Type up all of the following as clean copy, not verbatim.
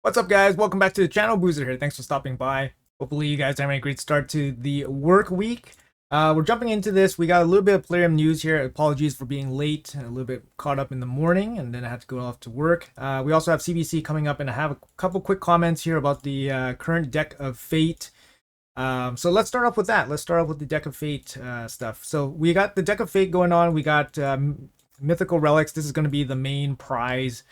What's up, guys? Welcome back to the channel. Boozer here. Thanks for stopping by. Hopefully you guys are having a great start to the work week. We're jumping into this. We got a little bit of Plarium news here. Apologies for being late and a little bit caught up in the morning, and then I had to go off to work. We also have CBC coming up, and I have a couple quick comments here about the current Deck of Fate. So let's start off with that. Let's start off with the Deck of Fate stuff. So we got the Deck of Fate going on. We got mythical relics. This is going to be the main prize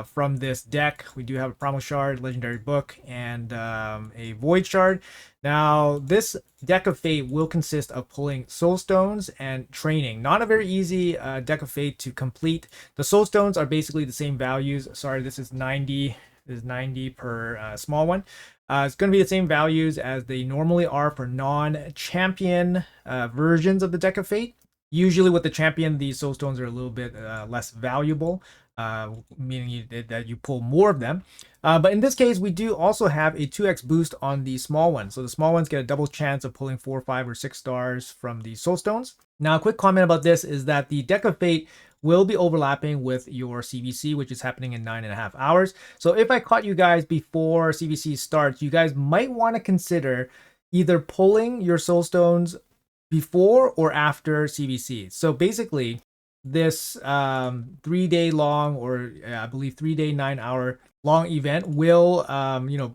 from this deck. We do have a Primal Shard, Legendary Book, and a Void Shard. Now, this Deck of Fate will consist of pulling Soul Stones and training. Not a very easy Deck of Fate to complete. The Soul Stones are basically the same values. Sorry, this is 90. This is 90 per small one. It's going to be the same values as they normally are for non-champion versions of the Deck of Fate. Usually with the champion, these soul stones are a little bit less valuable, meaning that you pull more of them. But in this case, we do also have a 2x boost on the small ones. So the small ones get a double chance of pulling 4, 5, or 6 stars from the soul stones. Now, a quick comment about this is that the Deck of Fate will be overlapping with your CBC, which is happening in 9.5 hours. So if I caught you guys before CBC starts, you guys might want to consider either pulling your soul stones before or after CBC. So basically, this 3-day long, or I believe 3-day, 9-hour long event will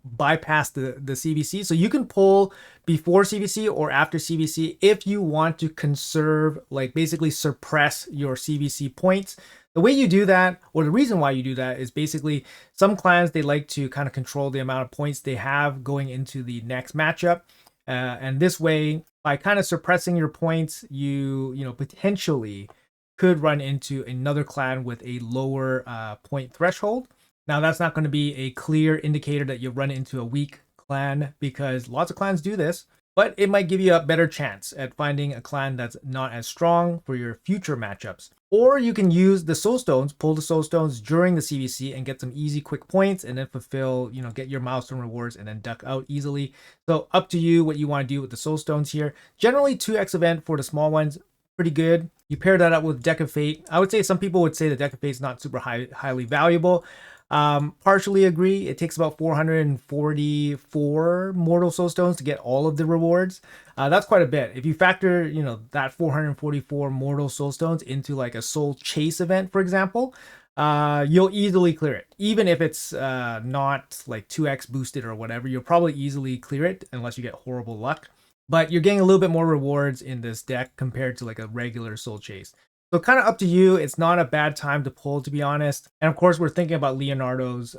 bypass the CBC. So you can pull before CBC or after CBC if you want to conserve, like basically suppress your CBC points. The way you do that, or the reason why you do that, is basically some clans, they like to kind of control the amount of points they have going into the next matchup. And this way, by kind of suppressing your points, you potentially could run into another clan with a lower point threshold. Now, that's not going to be a clear indicator that you run into a weak clan, because lots of clans do this, but it might give you a better chance at finding a clan that's not as strong for your future matchups. Or you can use the soul stones, pull the soul stones during the CBC and get some easy quick points, and then fulfill, get your milestone rewards and then duck out easily. So up to you what you want to do with the soul stones here. Generally 2x event for the small ones, pretty good. You pair that up with Deck of Fate. I would say some people would say the Deck of Fate is not super highly valuable. Partially agree. It takes about 444 mortal soul stones to get all of the rewards. That's quite a bit. If you factor, that 444 mortal soul stones into like a soul chase event, for example, you'll easily clear it. Even if it's not like 2x boosted or whatever, you'll probably easily clear it unless you get horrible luck. But you're getting a little bit more rewards in this deck compared to like a regular soul chase. So kind of up to you. It's not a bad time to pull, to be honest. And of course, we're thinking about Leonardo's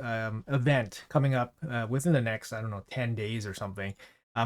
event coming up within the next, 10 days or something.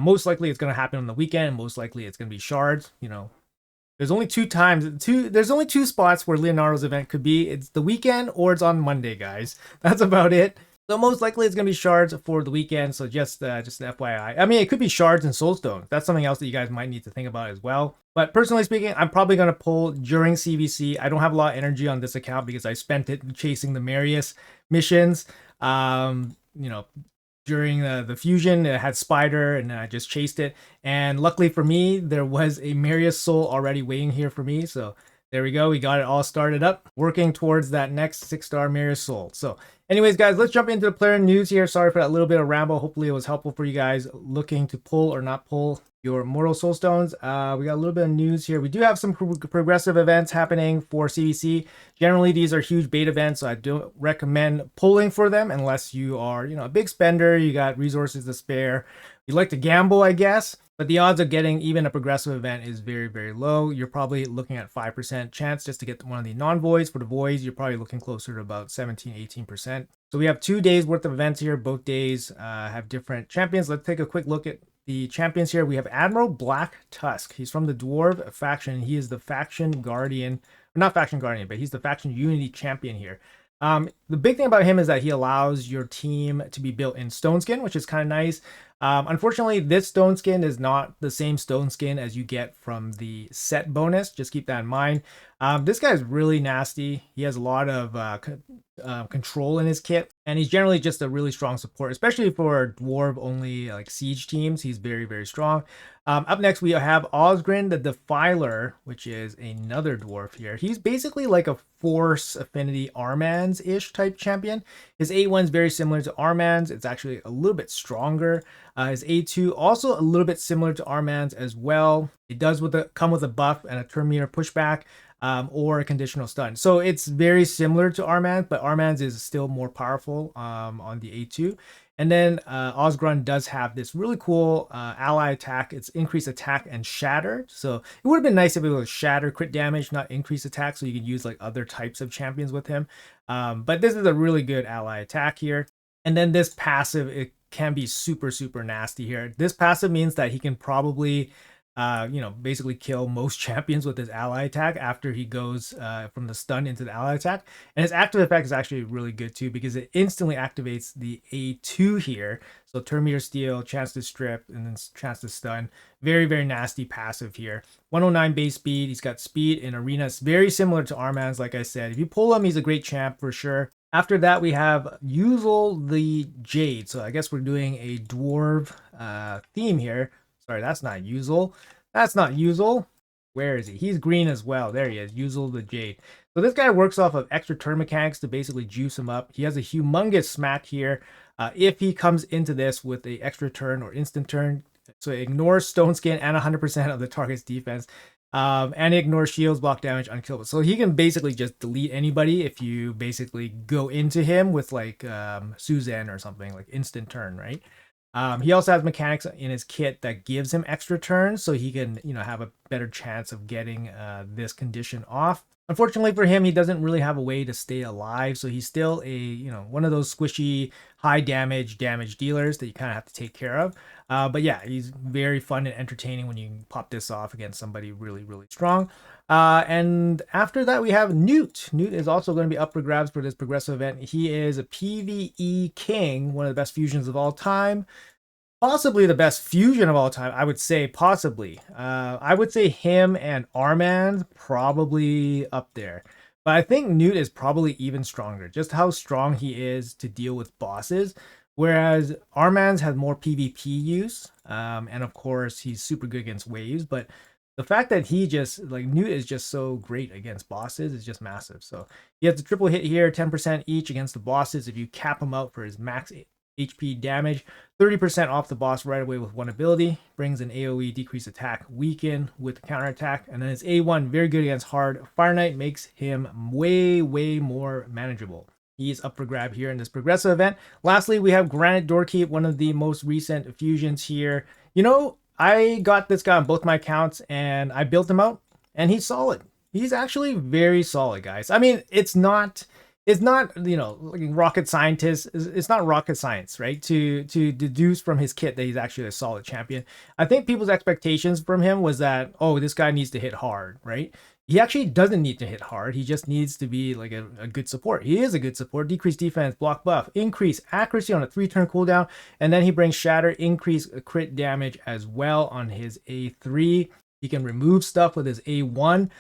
Most likely it's going to happen on the weekend. Most likely it's going to be shards. There's only there's only two spots where Leonardo's event could be. It's the weekend or it's on Monday, guys. That's about it. So most likely it's going to be shards for the weekend. So just an FYI. I mean, it could be shards and soulstone. That's something else that you guys might need to think about as well. But personally speaking, I'm probably going to pull during CBC. I don't have a lot of energy on this account because I spent it chasing the Marius missions. During the fusion, it had Spider, and I just chased it. And luckily for me, there was a Marius soul already waiting here for me. So there we go. We got it all started up, working towards that next 6-star Marius soul. So anyways, guys, let's jump into the player news here. Sorry for that little bit of ramble. Hopefully it was helpful for you guys looking to pull or not pull your mortal soul stones. We got a little bit of news here. We do have some progressive events happening for CBC. Generally, these are huge bait events, so I don't recommend pulling for them unless you are, a big spender, you got resources to spare. You like to gamble, I guess. But the odds of getting even a progressive event is very, very low. You're probably looking at 5% chance just to get one of the non-voids. For the voids, you're probably looking closer to about 17, 18%. So we have 2 days worth of events here. Both days have different champions. Let's take a quick look at the champions here. We have Admiral Black Tusk. He's from the Dwarf faction. He is the faction guardian, not faction guardian, but he's the faction unity champion here. The big thing about him is that he allows your team to be built in stone skin, which is kind of nice. Unfortunately, this stone skin is not the same stone skin as you get from the set bonus. Just keep that in mind. This guy's really nasty. He has a lot of control in his kit, and he's generally just a really strong support, especially for dwarf only like siege teams. He's very, very strong. Up next, we have Osgrin the Defiler, which is another dwarf here. He's basically like a Force Affinity Armans-ish type champion. His A1 is very similar to Armans. It's actually a little bit stronger. His A2 also a little bit similar to Armans as well. It does come with a buff and a turn meter pushback. Or a conditional stun. So it's very similar to Armans, but Armans is still more powerful on the A2. And then Osgron does have this really cool ally attack. It's increased attack and shatter. So it would have been nice if it was shatter crit damage, not increased attack, so you could use like other types of champions with him. But this is a really good ally attack here. And then this passive, it can be super, super nasty here. This passive means that he can probably basically kill most champions with his ally attack after he goes from the stun into the ally attack. And his active effect is actually really good too, because it instantly activates the A2 here. So turn meter steal, chance to strip, and then chance to stun. Very, very nasty passive here. 109 base speed. He's got speed in arena. It's very similar to Armans, like I said. If you pull him, he's a great champ for sure. After that, we have Uzel the Jade. So I guess we're doing a dwarf theme here. Sorry, that's not Uzel. That's not Uzel. Where is he? He's green as well. There he is, Uzel the Jade. So this guy works off of extra turn mechanics to basically juice him up. He has a humongous smack here. If he comes into this with a extra turn or instant turn, so it ignores Stone Skin and 100% of the target's defense. And it ignores shields, block damage, unkillable. So he can basically just delete anybody if you basically go into him with like Suzanne or something, like instant turn, right? He also has mechanics in his kit that gives him extra turns, so he can, have a better chance of getting this condition off. Unfortunately for him, he doesn't really have a way to stay alive, so he's still a, one of those squishy, high damage dealers that you kind of have to take care of. But yeah, he's very fun and entertaining when you pop this off against somebody really, really strong. And after that, we have Newt. Newt is also going to be up for grabs for this progressive event. He is a PvE king, one of the best fusions of all time. Possibly the best fusion of all time, I would say, possibly. I would say him and Armand probably up there. But I think Newt is probably even stronger, just how strong he is to deal with bosses. Whereas Armand's has more PvP use. And of course, he's super good against waves. But the fact that he just, like, Newt is just so great against bosses is just massive. So he has a triple hit here, 10% each against the bosses if you cap him out for his max HP damage, 30% off the boss right away with one ability, brings an AoE decrease attack, weaken with counterattack, and then his A1 very good against hard. Fire Knight makes him way, way more manageable. He's up for grab here in this progressive event. Lastly, we have Granite Doorkeep, one of the most recent fusions here. I got this guy on both my accounts and I built him out, and he's solid. He's actually very solid, guys. I mean, it's not like rocket scientist. It's not rocket science, right? To deduce from his kit that he's actually a solid champion. I think people's expectations from him was that, oh, this guy needs to hit hard, right? He actually doesn't need to hit hard. He just needs to be like a good support. He is a good support. Decrease defense, block buff, increase accuracy on a 3-turn cooldown, and then he brings shatter, increase crit damage as well on his A3. He can remove stuff with his A1.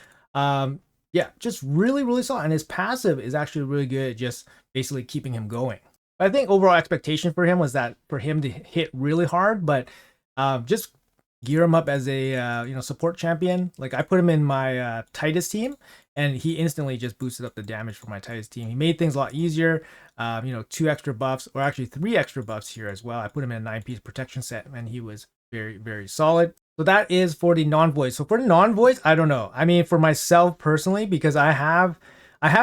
Yeah, just really, really solid. And his passive is actually really good at just basically keeping him going. I think overall expectation for him was that for him to hit really hard, but just gear him up as a support champion. Like I put him in my Titus team, and he instantly just boosted up the damage for my Titus team. He made things a lot easier. 2 extra buffs, or actually 3 extra buffs here as well. I put him in a 9-piece protection set, and he was very, very solid. So that is for the non-voice. So for the non-voice, I don't know. I mean, for myself personally, because I have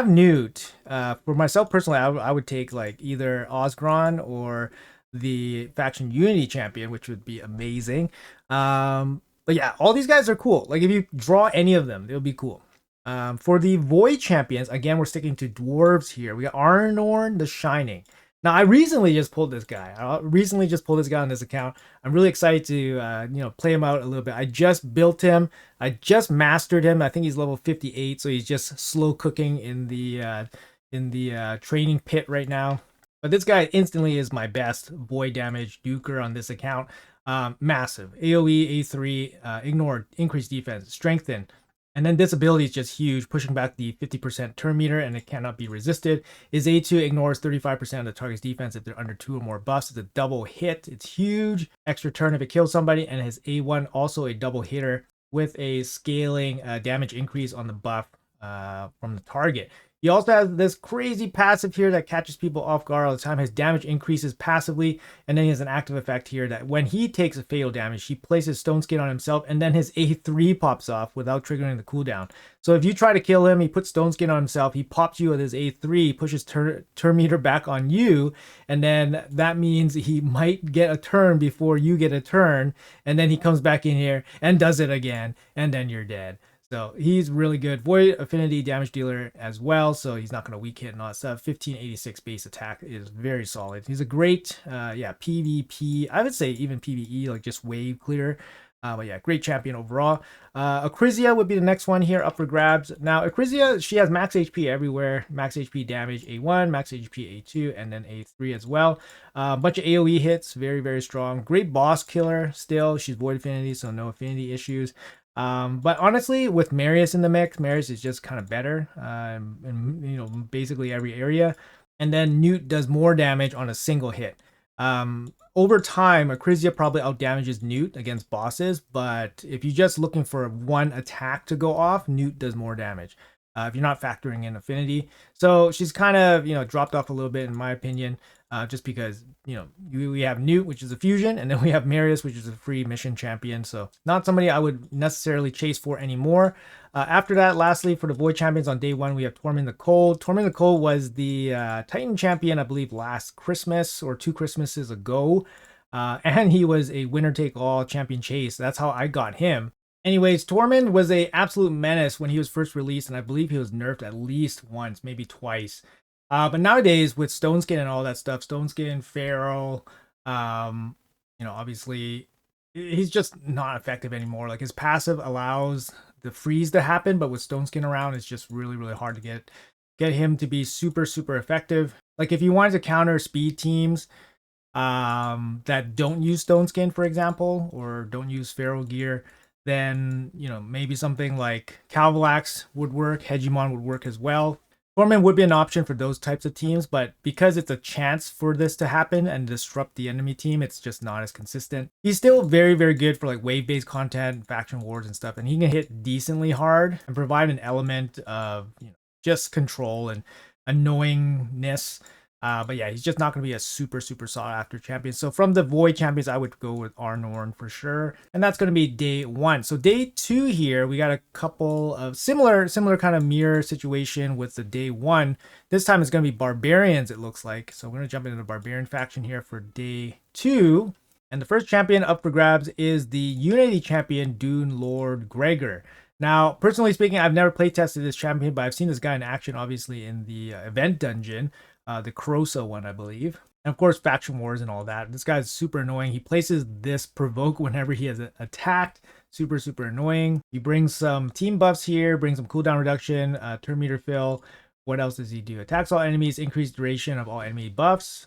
Newt. For myself personally, I would take like either Osgron or the faction Unity champion, which would be amazing. But yeah, all these guys are cool. Like if you draw any of them, they'll be cool. For the Void champions, again, we're sticking to dwarves here. We got Arnorn the Shining. Now, I recently just pulled this guy. On this account. I'm really excited to, play him out a little bit. I just built him. I just mastered him. I think he's level 58, so he's just slow cooking in the training pit right now. But this guy instantly is my best void damage duker on this account. Massive. AoE, A3, ignore, increase defense, strengthen, And then this ability is just huge, pushing back the 50% turn meter, and it cannot be resisted. His A2 ignores 35% of the target's defense if they're under 2 or more buffs. It's a double hit. It's huge. Extra turn if it kills somebody. And his A1 also a double hitter with a scaling damage increase on the buff from the target. He also has this crazy passive here that catches people off guard all the time. His damage increases passively, and then he has an active effect here that when he takes a fatal damage, he places Stone Skin on himself, and then his A3 pops off without triggering the cooldown. So if you try to kill him, he puts Stone Skin on himself, he pops you with his A3, pushes turn meter back on you, and then that means he might get a turn before you get a turn, and then he comes back in here and does it again, and then you're dead. So he's really good. Void affinity damage dealer as well, so he's not going to weak hit and all that stuff. 1586 base attack is very solid. He's a great, PvP. I would say even PvE, like just wave clear. But yeah, great champion overall. Acrizia would be the next one here up for grabs. Now, Acrizia, she has max HP everywhere. Max HP damage A1, max HP A2, and then A3 as well. Bunch of AoE hits, very, very strong. Great boss killer still. She's void affinity, so no affinity issues. But honestly, with Marius in the mix, Marius is just kind of better in basically every area. And then Newt does more damage on a single hit. Over time, Acrizia probably outdamages Newt against bosses, but if you're just looking for one attack to go off, Newt does more damage. If you're not factoring in affinity. So she's kind of, dropped off a little bit in my opinion, just because, we have Newt, which is a fusion, and then we have Marius, which is a free mission champion. So not somebody I would necessarily chase for anymore. After that, lastly, for the Void Champions on day one, we have Tormund the Cold. Tormund the Cold was the Titan champion, I believe, last Christmas or 2 Christmases ago. And he was a winner-take-all champion chase. That's how I got him. Anyways, Tormund was a absolute menace when he was first released, and I believe he was nerfed at least once, maybe twice. But nowadays, with Stone Skin and all that stuff, Stone Skin, Feral, obviously, he's just not effective anymore. Like, his passive allows the freeze to happen, but with Stone Skin around, it's just really, really hard to get him to be super, super effective. Like, if you wanted to counter speed teams that don't use Stone Skin, for example, or don't use Feral gear, then, maybe something like Calvalax would work, Hegemon would work as well. Tormund would be an option for those types of teams, but because it's a chance for this to happen and disrupt the enemy team, it's just not as consistent. He's still very, very good for like wave-based content, faction wars and stuff, and he can hit decently hard and provide an element of just control and annoyingness. But yeah, he's just not going to be a super, super sought after champion. So from the Void champions, I would go with Arnorn for sure. And that's going to be day 1. So day 2 here, we got a couple of similar kind of mirror situation with the day 1. This time it's going to be Barbarians, it looks like. So we're going to jump into the Barbarian faction here for day 2. And the first champion up for grabs is the Unity champion, Dune Lord Gregor. Now, personally speaking, I've never play tested this champion, but I've seen this guy in action, obviously, in the event dungeon. The Croso one, I believe. And of course, faction wars and all that. This guy's super annoying. He places this provoke whenever he has attacked. Super, super annoying. He brings some team buffs here, brings some cooldown reduction, turn meter fill. What else does he do? Attacks all enemies, increased duration of all enemy buffs,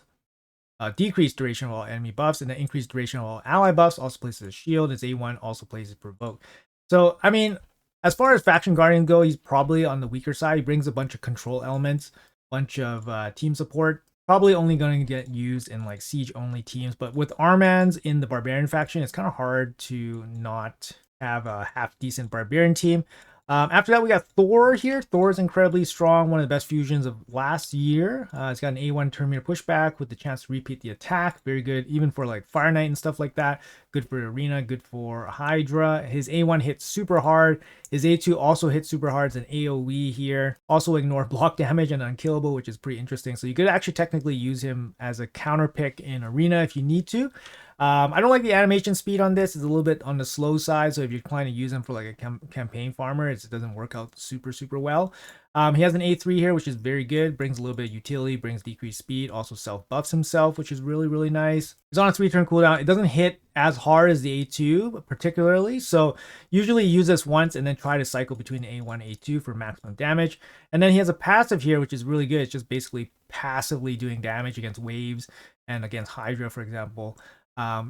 decreased duration of all enemy buffs, and then increased duration of all ally buffs. Also places a shield. His A1 also places provoke. So, I mean, as far as faction guardian go, he's probably on the weaker side. He brings a bunch of control elements, bunch of team support, probably only going to get used in like siege only teams. But with Armans in the Barbarian faction, it's kind of hard to not have a half decent Barbarian team. After that, we got Thor here. Thor is incredibly strong, one of the best fusions of last year. It's got an A1 turn meter pushback with the chance to repeat the attack. Very good, even for like Fire Knight and stuff like that. Good for Arena, good for Hydra. His A1 hits super hard. His A2 also hits super hard. It's an AoE here. Also ignore block damage and unkillable, which is pretty interesting. So you could actually technically use him as a counter pick in Arena if you need to. I don't like the animation speed on this. It's a little bit on the slow side. So if you're planning to use him for like a campaign farmer, it doesn't work out super, super well. He has an A3 here, which is very good. Brings a little bit of utility, brings decreased speed, also self-buffs himself, which is really, really nice. He's on a 3-turn cooldown. It doesn't hit as hard as the A2, particularly. So usually use this once and then try to cycle between the A1 and A2 for maximum damage. And then he has a passive here, which is really good. It's just basically passively doing damage against waves and against Hydra, for example.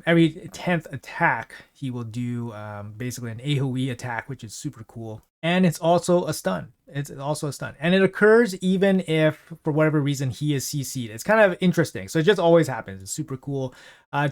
Every 10th attack, he will do basically an AoE attack, which is super cool. and it's also a stun. It's also a stun, and it occurs even if for whatever reason he is CC'd. It's kind of interesting. So it just always happens. It's super cool.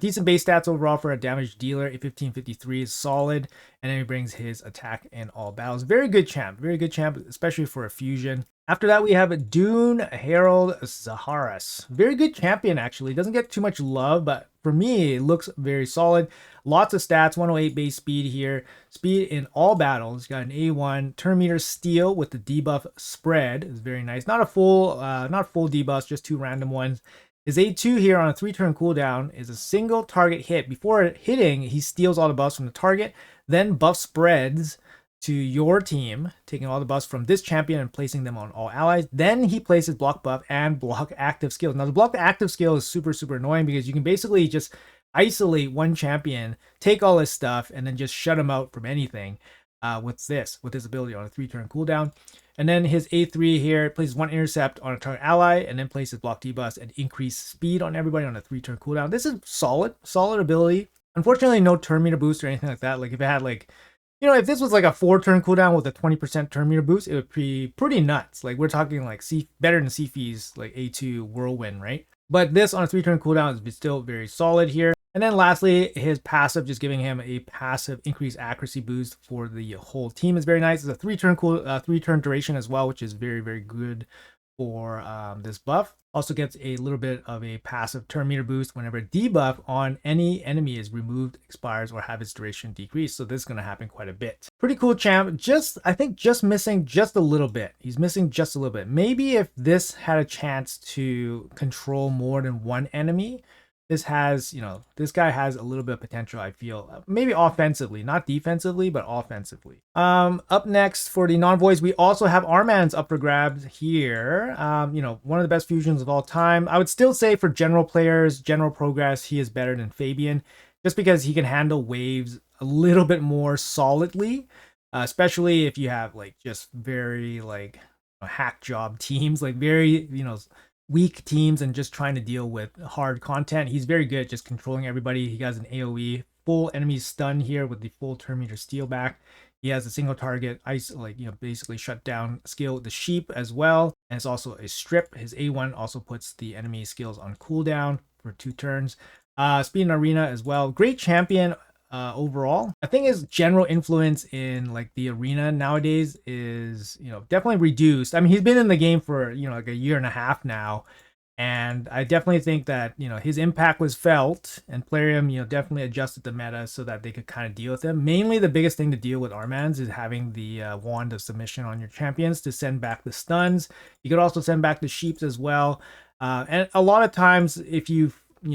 Decent base stats overall for a damage dealer. A 1553 is solid, and then he brings his attack in all battles. Very good champ. Very good champ, especially for a fusion. After that, we have Dune Herald Zaharas. Very good champion, actually. Doesn't get too much love, but for me, it looks very solid. Lots of stats, 108 base speed here. Speed in all battles. Got an A1. Turn meter steal with the debuff spread is very nice. Not full debuffs, just 2 random ones. His A2 here on a 3-turn cooldown is a single target hit. Before hitting, he steals all the buffs from the target, then buff spreads to your team, taking all the buffs from this champion and placing them on all allies. Then he places block buff and block active skills. Now the block active skill is super annoying because you can basically just isolate one champion, take all his stuff, and then just shut him out from anything with this ability on a 3-turn cooldown. And then his A3 here places 1 intercept on a target ally and then places block debuffs and increase speed on everybody on a 3-turn cooldown. This is solid ability. Unfortunately, no turn meter boost or anything like that. Like if it had like, if this was like a 4-turn cooldown with a 20% turn meter boost, it would be pretty nuts. Like we're talking like better than Cfi's like A2 Whirlwind, right? But this on a 3-turn cooldown is still very solid here. And then lastly, his passive, just giving him a passive increased accuracy boost for the whole team is very nice. It's a 3-turn duration as well, which is very good for this buff. Also gets a little bit of a passive turn meter boost whenever a debuff on any enemy is removed, expires, or have its duration decreased. So this is going to happen quite a bit. Pretty cool champ. I think just missing just a little bit. He's missing just a little bit. Maybe if this had a chance to control more than one enemy, this guy has a little bit of potential, I feel. Maybe offensively, not defensively, but offensively. Up next for the non-voice, we also have Arman's up for grabs here. One of the best fusions of all time. I would still say for general players, general progress, he is better than Fabian, just because he can handle waves a little bit more solidly, especially if you have like just very like hack job teams, like very, weak teams and just trying to deal with hard content. He's very good at just controlling everybody. He has an AoE, full enemy stun here with the full turn meter steal back. He has a single target, basically shut down skill with the sheep as well. And it's also a strip. His A1 also puts the enemy skills on cooldown for 2 turns. Speed in arena as well. Great champion overall. I think his general influence in like the arena nowadays is, definitely reduced. I mean, he's been in the game for, like a year and a half now. And I definitely think that, his impact was felt, and Plarium, definitely adjusted the meta so that they could kind of deal with him. Mainly the biggest thing to deal with Arman's is having the wand of submission on your champions to send back the stuns. You could also send back the sheeps as well. And a lot of times if you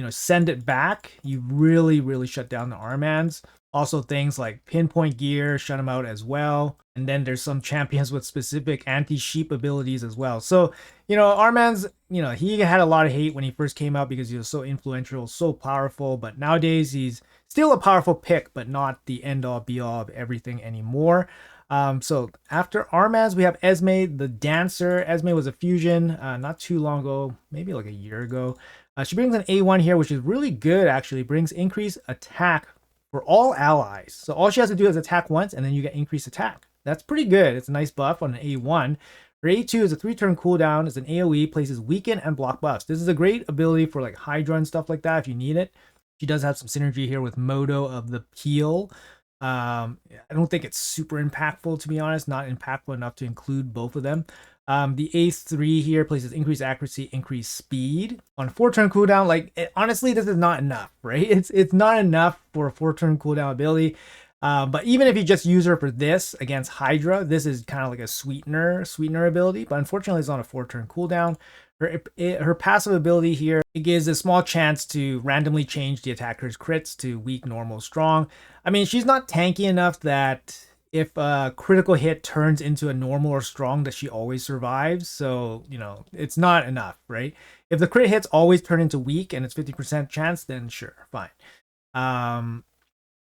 send it back, you really shut down the Armans. Also things like pinpoint gear, shut them out as well. And then there's some champions with specific anti-sheep abilities as well. So, Arman's, he had a lot of hate when he first came out because he was so influential, so powerful. But nowadays he's still a powerful pick, but not the end-all be-all of everything anymore. So after Armaz, we have Esme, the dancer. Esme was a fusion not too long ago, maybe like a year ago. She brings an A1 here, which is really good, actually. Brings increased attack for all allies. So all she has to do is attack once, and then you get increased attack. That's pretty good. It's a nice buff on an A1. Her A2 is a 3-turn cooldown. It's an AoE, places weaken and block buffs. This is a great ability for like Hydra and stuff like that if you need it. She does have some synergy here with Modo of the Peel. I don't think it's super impactful, to be honest. Not impactful enough to include both of them. The A3 here places increased accuracy, increased speed on a 4-turn cooldown. Honestly, this is not enough, right? It's not enough for a 4-turn cooldown ability. But even if you just use her for this against Hydra, this is kind of like a sweetener ability. But unfortunately, it's on a 4-turn cooldown. Her passive ability here, it gives a small chance to randomly change the attacker's crits to weak, normal, strong. I mean, she's not tanky enough that if a critical hit turns into a normal or strong that she always survives. So, it's not enough, right? If the crit hits always turn into weak and it's 50% chance, then sure, fine.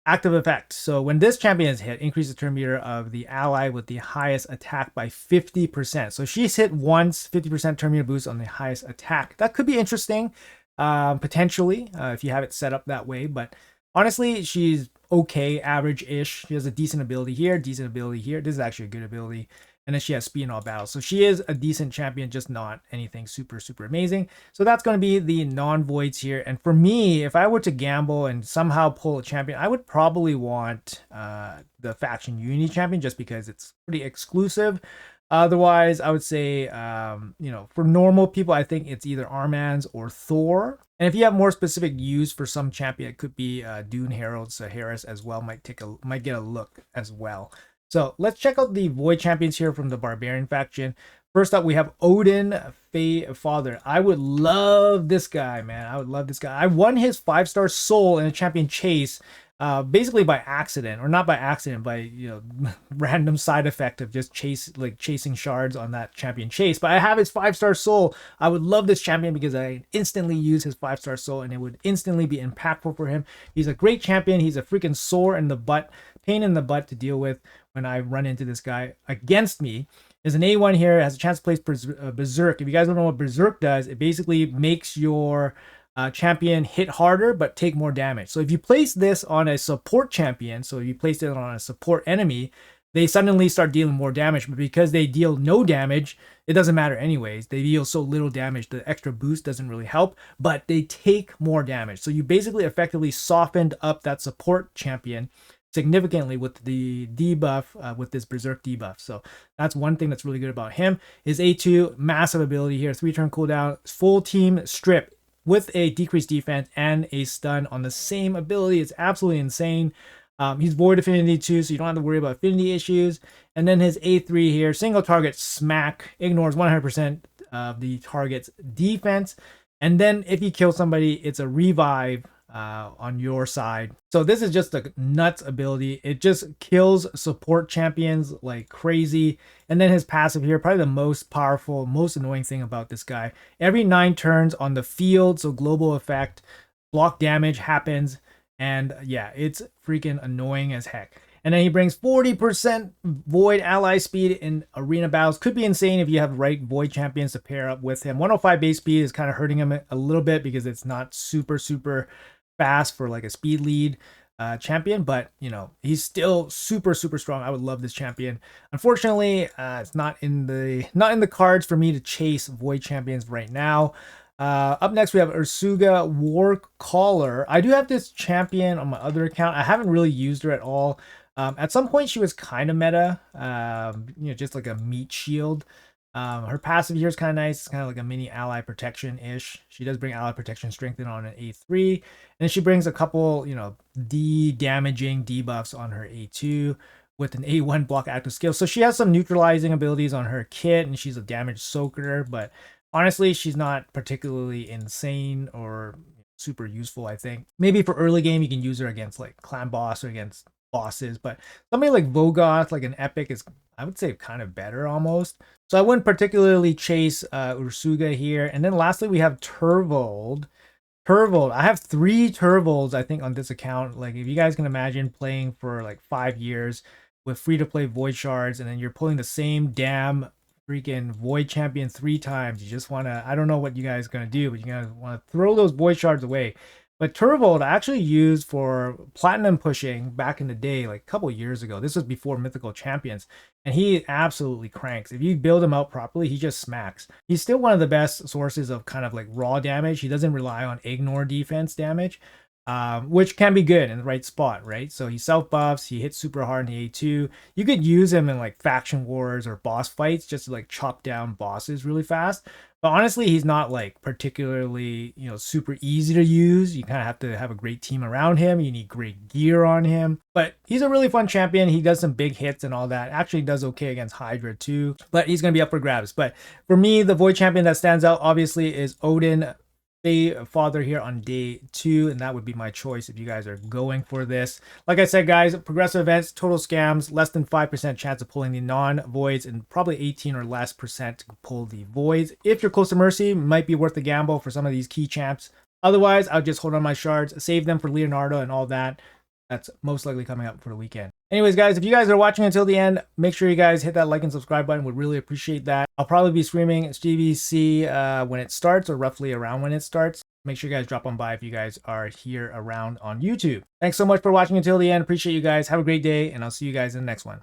Active effect. So when this champion is hit, increase the turn meter of the ally with the highest attack by 50%. So she's hit once, 50% turn meter boost on the highest attack. That could be interesting, potentially, if you have it set up that way. But Honestly, she's okay, average-ish. She has a decent ability here, decent ability here. This is actually a good ability. And then she has speed in all battles. So she is a decent champion, just not anything super, super amazing. So that's going to be the non-voids here. And for me, if I were to gamble and somehow pull a champion, I would probably want the faction Unity champion just because it's pretty exclusive. Otherwise, I would say, for normal people, I think it's either Armans or Thor. And if you have more specific use for some champion, it could be Dune Herald, so Harris as well might get a look as well. So let's check out the Void champions here from the Barbarian faction. First up, we have Odin Fae Father. I would love this guy, man. I would love this guy. I won his 5-star soul in a champion chase, basically by accident, or not by accident, by random side effect of just chasing shards on that champion chase. But I have his 5-star soul. I would love this champion because I instantly use his 5-star soul, and it would instantly be impactful for him. He's a great champion. He's a freaking sore in the butt, pain in the butt to deal with when I run into this guy against me. There's an A1 here, has a chance to place Berserk. If you guys don't know what Berserk does, it basically makes your champion hit harder but take more damage. So if you place this on a support champion, so if you place it on a support enemy, they suddenly start dealing more damage. But because they deal no damage, it doesn't matter anyways. They deal so little damage, the extra boost doesn't really help, but they take more damage. So you basically effectively softened up that support champion significantly with the debuff, with this Berserk debuff. So that's one thing that's really good about him. His A2, massive ability here, 3-turn cooldown, full team strip with a decreased defense and a stun on the same ability. It's absolutely insane. He's void affinity too, so you don't have to worry about affinity issues. And then his A3 here, single target smack, ignores 100% of the target's defense. And then if you kill somebody, it's a revive on your side. So this is just a nuts ability. It just kills support champions like crazy. And then his passive here, probably the most powerful, most annoying thing about this guy. Every 9 turns on the field, so global effect, block damage happens. And yeah, it's freaking annoying as heck. And then he brings 40% Void ally speed in arena battles. Could be insane if you have right Void champions to pair up with him. 105 base speed is kind of hurting him a little bit because it's not super fast for like a speed lead champion, but he's still super strong. I would love this champion. Unfortunately, it's not in the cards for me to chase Void champions right now. Up next, we have Ursuga War Caller. I do have this champion on my other account. I haven't really used her at all. At some point, she was kind of meta, just like a meat shield. Her passive here is kind of nice. It's kind of like a mini ally protection-ish. She does bring ally protection strengthen on an A3. And then she brings a couple, damaging debuffs on her A2 with an A1 block active skill. So she has some neutralizing abilities on her kit, and she's a damage soaker. But honestly, she's not particularly insane or super useful, I think. Maybe for early game, you can use her against like clan boss or against bosses. But somebody like Vogoth, like an epic, is, I would say, kind of better almost. So I wouldn't particularly chase Ursuga here. And then lastly, we have Turvold. I have 3 Turvolds, I think, on this account. Like, if you guys can imagine playing for like 5 years with free-to-play Void Shards, and then you're pulling the same damn freaking Void champion 3 times. You just want to, I don't know what you guys are going to do, but you guys want to throw those Void Shards away. But Turvold I actually used for platinum pushing back in the day, like a couple years ago. This was before Mythical Champions, and he absolutely cranks. If you build him out properly, he just smacks. He's still one of the best sources of kind of like raw damage. He doesn't rely on ignore defense damage, which can be good in the right spot, right? So he self buffs, he hits super hard in the A2. You could use him in like faction wars or boss fights just to like chop down bosses really fast. But honestly, he's not like particularly, super easy to use. You kind of have to have a great team around him. You need great gear on him. But he's a really fun champion. He does some big hits and all that. Actually does okay against Hydra too. But he's going to be up for grabs. But for me, the Void champion that stands out obviously is Odin Fae Father here on day 2, and that would be my choice if you guys are going for this. Like I said, guys, progressive events, total scams, less than 5% chance of pulling the non-voids, and probably 18 or less percent to pull the voids. If you're close to Mercy, might be worth the gamble for some of these key champs. Otherwise, I'll just hold on my shards, save them for Leonardo and all that. That's most likely coming up for the weekend. Anyways, guys, if you guys are watching until the end, make sure you guys hit that like and subscribe button. Would really appreciate that. I'll probably be streaming GVC when it starts, or roughly around when it starts. make sure you guys drop on by if you guys are here around on YouTube. Thanks so much for watching until the end. Appreciate you guys. Have a great day, and I'll see you guys in the next one.